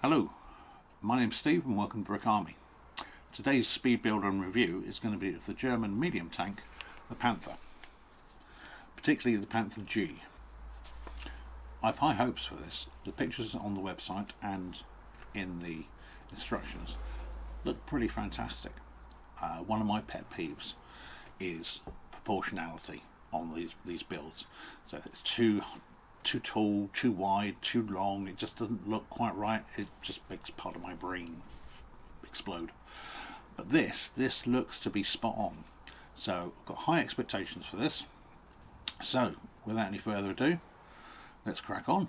Hello, my name's Steve and welcome to Brick Army. Today's speed build and review is going to be of the German medium tank, the Panther, particularly the Panther G. I have high hopes for this. The pictures on the website and in the instructions look pretty fantastic. One of my pet peeves is proportionality on these builds. So if it's too tall, too wide, too long, it just doesn't look quite right. It just makes part of my brain explode. But this looks to be spot on. So I've got high expectations for this. So without any further ado, let's crack on.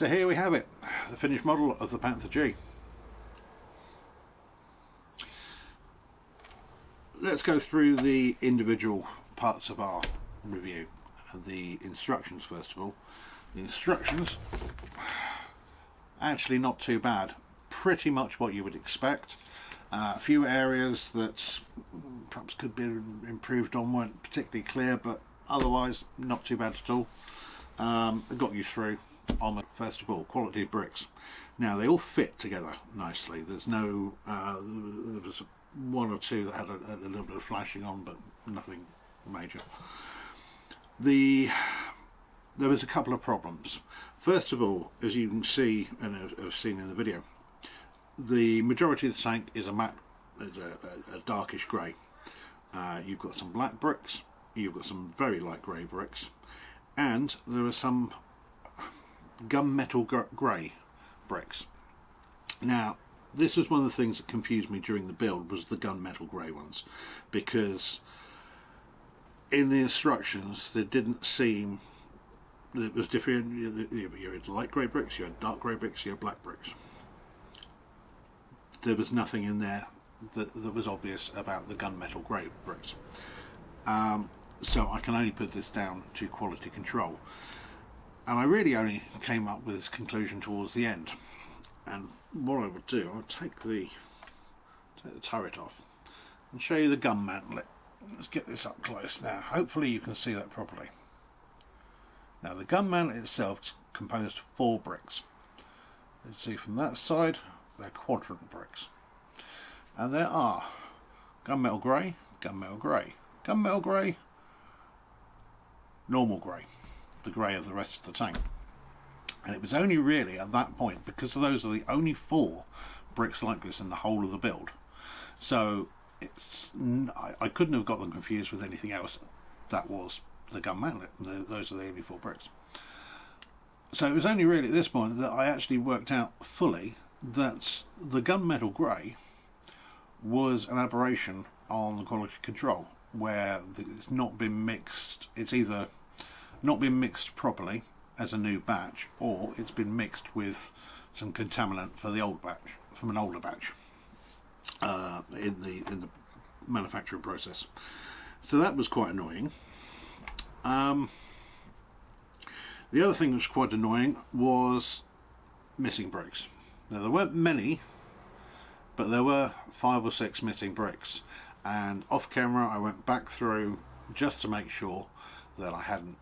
So here we have it, the finished model of the Panther G. Let's go through the individual parts of our review. The instructions first of all. The instructions, actually not too bad, pretty much what you would expect. A few areas that perhaps could be improved on weren't particularly clear, but otherwise not too bad at all. It got you through on the, first of all, quality of bricks. Now they all fit together nicely. There's no, there was one or two that had a little bit of flashing on, but nothing major. There was a couple of problems. First of all, as you can see and have seen in the video, the majority of the tank is a matte, a darkish grey. You've got some black bricks, you've got some very light grey bricks, and there are some gunmetal grey bricks. Now, this was one of the things that confused me during the build, was the gunmetal grey ones, because in the instructions there didn't seem that it was different. You had light grey bricks, you had dark grey bricks, you had black bricks. There was nothing in there that was obvious about the gunmetal grey bricks. So I can only put this down to quality control. And I really only came up with this conclusion towards the end. And what I would do, I would take the turret off and show you the gun mantlet. Let's get this up close now. Hopefully you can see that properly. Now the gun mantlet itself is composed of 4 bricks. You can see from that side, they're quadrant bricks. And there are gunmetal grey, gunmetal grey, gunmetal grey, normal grey, the grey of the rest of the tank. And it was only really at that point, because those are the only 4 bricks like this in the whole of the build. So it's, I couldn't have got them confused with anything else. That was the gun mantlet. Those are the only 4 bricks. So it was only really at this point that I actually worked out fully that the gunmetal grey was an aberration on the quality control, where it's not been mixed. It's either not been mixed properly as a new batch, or it's been mixed with some contaminant for the old batch, from an older batch, in the manufacturing process. So that was quite annoying. The other thing that was quite annoying was missing bricks. Now there weren't many, but there were 5 or 6 missing bricks, and off camera I went back through just to make sure that I hadn't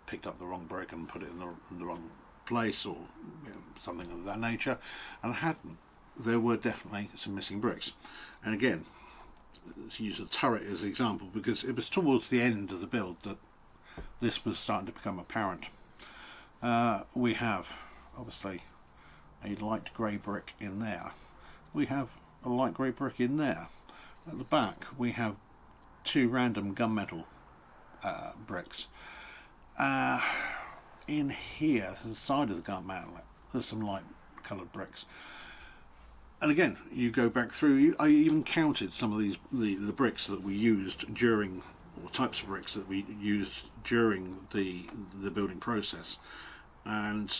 picked up the wrong brick and put it in the wrong place, or something of that nature, and I hadn't. There were definitely some missing bricks. And again, let's use a turret as an example, because it was towards the end of the build that this was starting to become apparent. We have obviously a light grey brick in there. We have a light grey brick in there. At the back we have 2 random gunmetal bricks. In here, to the side of the gun mantlet, there's some light coloured bricks. And again, you go back through, I even counted some of these, the bricks that we used during, or types of bricks that we used during the building process, and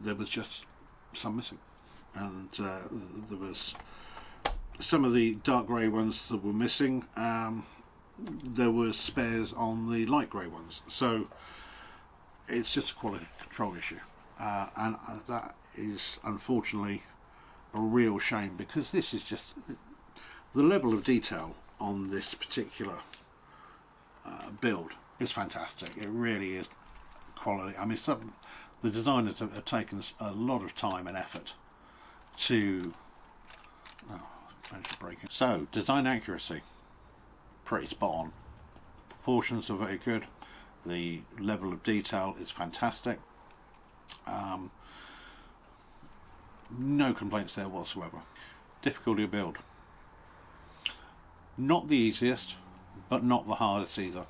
there was just some missing. And there was some of the dark grey ones that were missing. There were spares on the light grey ones. So it's just a quality control issue, and that is unfortunately a real shame, because this is just the level of detail on this particular build is fantastic. It really is quality. I mean, the designers have taken a lot of time and effort to manage to break it. So design accuracy, pretty spot on. The proportions are very good. The level of detail is fantastic. No complaints there whatsoever. Difficulty of build, not the easiest, but not the hardest either.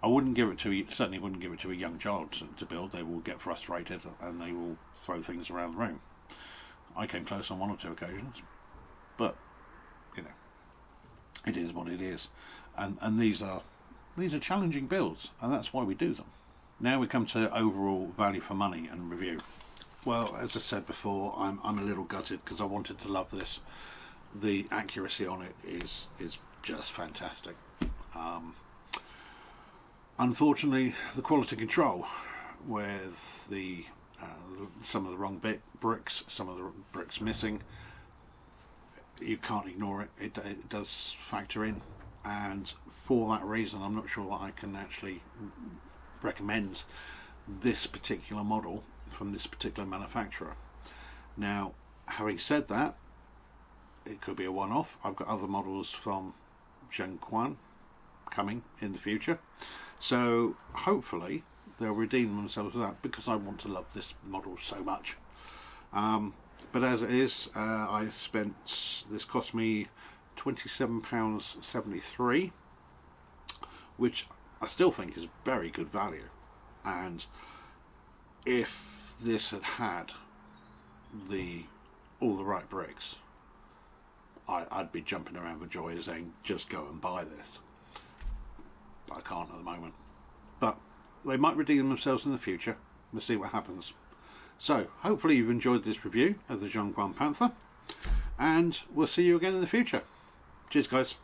I wouldn't give it to, certainly wouldn't give it to a young child to build. They will get frustrated and they will throw things around the room. I came close on 1 or 2 occasions, but you know, it is what it is. And these are challenging builds, and that's why we do them. Now we come to overall value for money and review. Well, as I said before, I'm a little gutted because I wanted to love this. The accuracy on it is just fantastic. Unfortunately, the quality control with the some of the wrong bricks, some of the bricks missing, you can't ignore it. It does factor in, and for that reason, I'm not sure that I can actually recommend this particular model from this particular manufacturer. Now, having said that, it could be a one-off. I've got other models from Quan coming in the future, so hopefully they'll redeem themselves with that, because I want to love this model so much. But as it is, this cost me £27.73, which I still think is very good value. And if this had all the right bricks, I'd be jumping around with joy saying, just go and buy this. But I can't at the moment. But they might redeem themselves in the future. We'll see what happens. So, hopefully you've enjoyed this review of the Guan Panther, and we'll see you again in the future. Cheers, guys.